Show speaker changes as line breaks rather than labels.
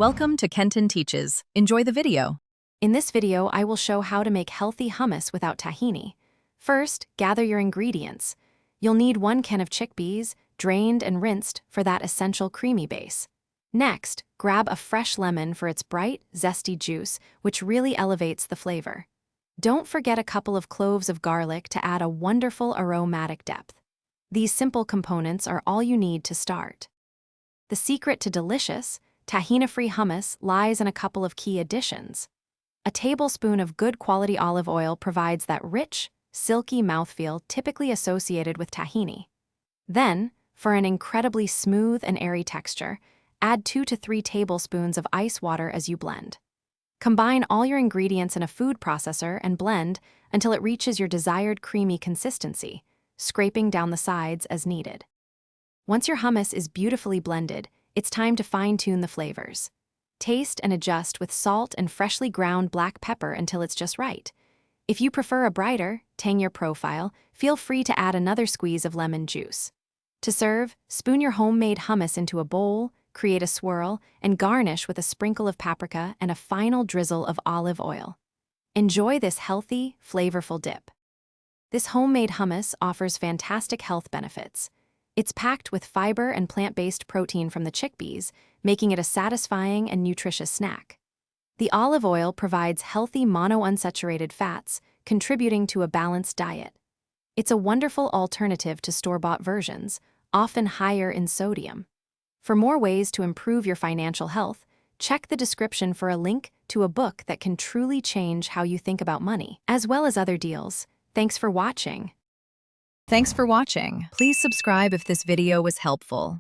Welcome to Kenton Teaches. Enjoy the video.
In this video, I will show how to make healthy hummus without tahini. First, gather your ingredients. You'll need 1 can of chickpeas, drained and rinsed for that essential creamy base. Next, grab a fresh lemon for its bright, zesty juice, which really elevates the flavor. Don't forget a couple of cloves of garlic to add a wonderful aromatic depth. These simple components are all you need to start. The secret to delicious, tahini-free hummus lies in a couple of key additions. A tablespoon of good quality olive oil provides that rich, silky mouthfeel typically associated with tahini. Then, for an incredibly smooth and airy texture, add 2 to 3 tablespoons of ice water as you blend. Combine all your ingredients in a food processor and blend until it reaches your desired creamy consistency, scraping down the sides as needed. Once your hummus is beautifully blended, it's time to fine-tune the flavors. Taste and adjust with salt and freshly ground black pepper until it's just right. If you prefer a brighter, tangier profile, feel free to add another squeeze of lemon juice. To serve, spoon your homemade hummus into a bowl, create a swirl, and garnish with a sprinkle of paprika and a final drizzle of olive oil. Enjoy this healthy, flavorful dip. This homemade hummus offers fantastic health benefits. It's packed with fiber and plant-based protein from the chickpeas, making it a satisfying and nutritious snack. The olive oil provides healthy monounsaturated fats, contributing to a balanced diet. It's a wonderful alternative to store-bought versions, often higher in sodium. For more ways to improve your financial health, check the description for a link to a book that can truly change how you think about money, as well as other deals. Thanks for watching.
Thanks for watching. Please subscribe if this video was helpful.